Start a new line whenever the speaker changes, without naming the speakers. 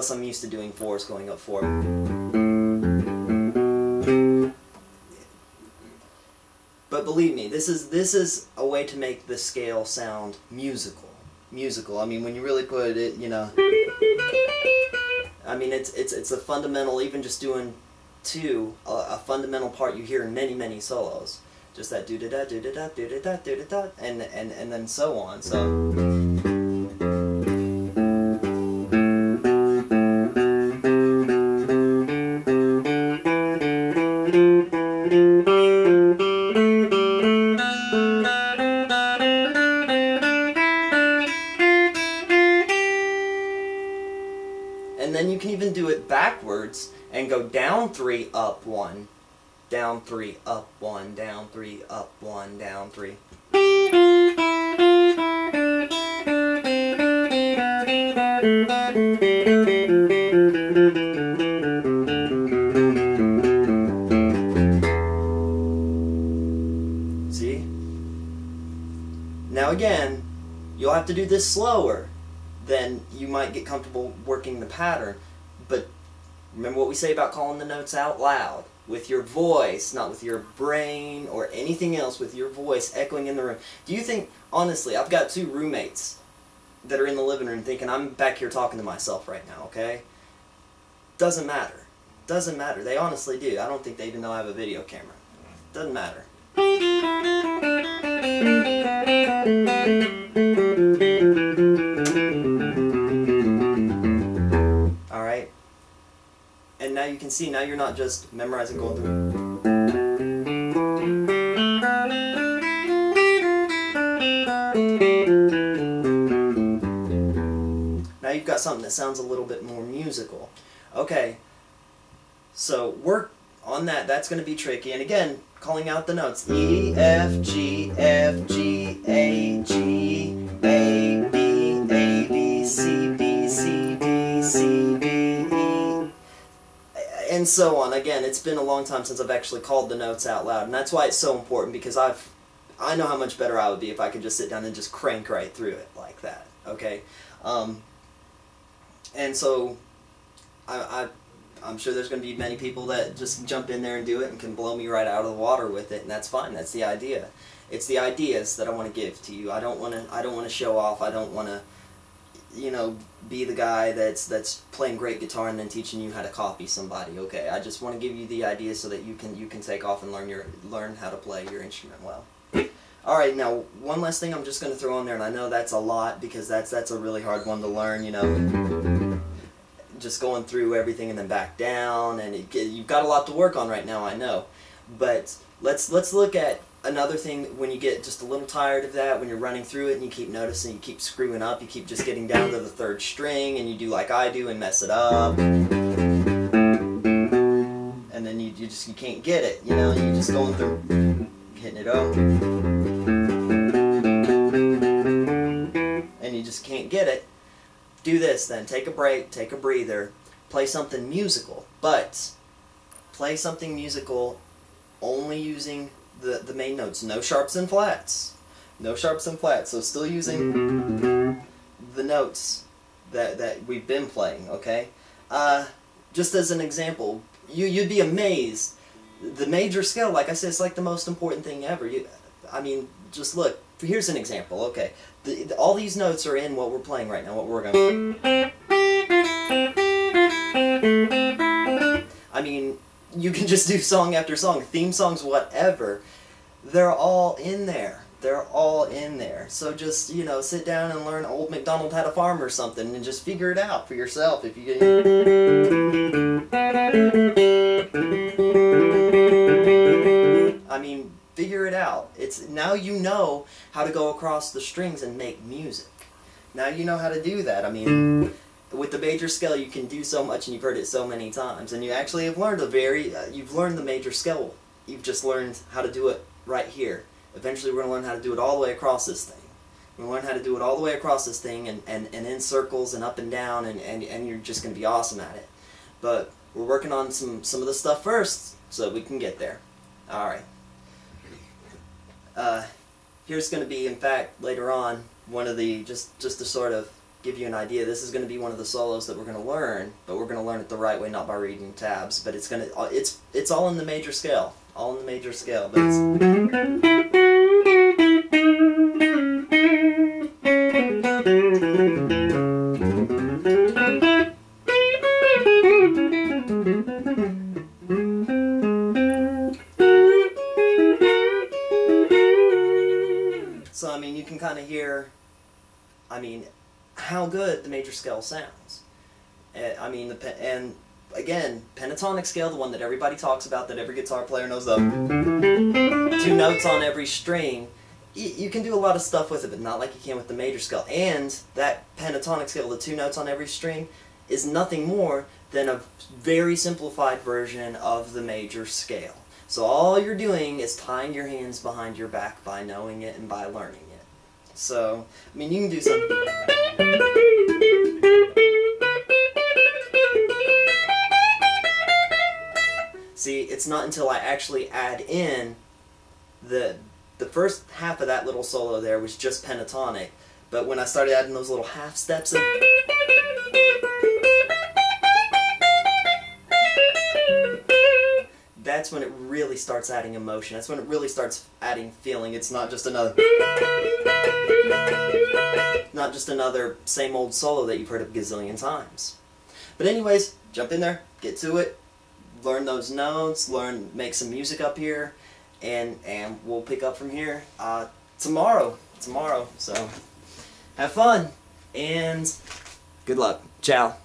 Plus I'm used to doing 4s going up 4. But believe me, this is a way to make the scale sound musical. I mean, when you really put it, you know, I mean, it's a fundamental, even just doing 2, a fundamental part you hear in many solos. Just that do da da do da da do da da do da da, and then so on. So. And then you can even do it backwards and go down 3, up 1, down 3, up 1, down 3, up 1, down 3. See? Now again, you'll have to do this slower. Then you might get comfortable working the pattern. But remember what we say about calling the notes out loud. With your voice, not with your brain or anything else, with your voice echoing in the room. Do you think, honestly, I've got 2 roommates that are in the living room thinking I'm back here talking to myself right now, okay? Doesn't matter. Doesn't matter. They honestly do. I don't think they even know I have a video camera. Doesn't matter. Alright? And now you can see, now you're not just memorizing going through. Now you've got something that sounds a little bit more musical. Okay, so work on that. That's going to be tricky. And again, calling out the notes. E, F, G, F, G, A, G, A, B, A, B, C, B, C, D, C, B, E, and so on. Again, it's been a long time since I've actually called the notes out loud, and that's why it's so important, because I know how much better I would be if I could just sit down and just crank right through it like that, okay? And so I'm sure there's going to be many people that just jump in there and do it and can blow me right out of the water with it, and that's fine. That's the idea. It's the ideas that I want to give to you. I don't want to show off. I don't want to, you know, be the guy that's playing great guitar and then teaching you how to copy somebody. Okay, I just want to give you the ideas so that you can take off and learn how to play your instrument well. All right, now one last thing I'm just going to throw in there, and I know that's a lot because that's a really hard one to learn. You know, just going through everything and then back down, and you've got a lot to work on right now. I know, but let's look at another thing when you get just a little tired of that, when you're running through it and you keep noticing, you keep screwing up, you keep just getting down to the 3rd string, and you do like I do and mess it up, and then you can't get it, you know, you're just going through, hitting it up, and you just can't get it. Do this then, take a break, take a breather, play something musical, but play something musical only using the main notes. No sharps and flats. No sharps and flats. So still using the notes that we've been playing, okay? Just as an example, you'd be amazed. The major scale, like I said, it's like the most important thing ever. I mean, just look. Here's an example, okay? All these notes are in what we're playing right now, what we're going to... I mean, you can just do song after song, theme songs, whatever. They're all in there. They're all in there. So just, you know, sit down and learn Old MacDonald Had a Farm or something and just figure it out for yourself. If you get... I mean, figure it out. Now you know how to go across the strings and make music. Now you know how to do that. I mean, with the major scale you can do so much, and you've heard it so many times, and you actually have learned you've learned the major scale. You've just learned how to do it right here. Eventually we're going to learn how to do it all the way across this thing. We're going to learn how to do it all the way across this thing, and in circles and up and down, and you're just going to be awesome at it. But we're working on some of the stuff first so that we can get there. Alright. Here's going to be, in fact, later on, one of the, just to sort of give you an idea. This is going to be one of the solos that we're going to learn, but we're going to learn it the right way, not by reading tabs. But it's all in the major scale, all in the major scale. But so I mean, you can kind of hear, I mean, how good the major scale sounds. I mean, and again, pentatonic scale, the one that everybody talks about, that every guitar player knows of, 2 notes on every string. You can do a lot of stuff with it, but not like you can with the major scale. And that pentatonic scale, the 2 notes on every string, is nothing more than a very simplified version of the major scale. So all you're doing is tying your hands behind your back by knowing it and by learning it. So, I mean, you can do something. See, it's not until I actually add in the first half of that little solo there was just pentatonic, but when I started adding those little half steps in, that's when it really starts adding emotion. That's when it really starts adding feeling. It's not just another same old solo that you've heard a gazillion times. But anyways, jump in there, get to it, learn those notes, make some music up here, and we'll pick up from here tomorrow. So have fun and good luck. Ciao.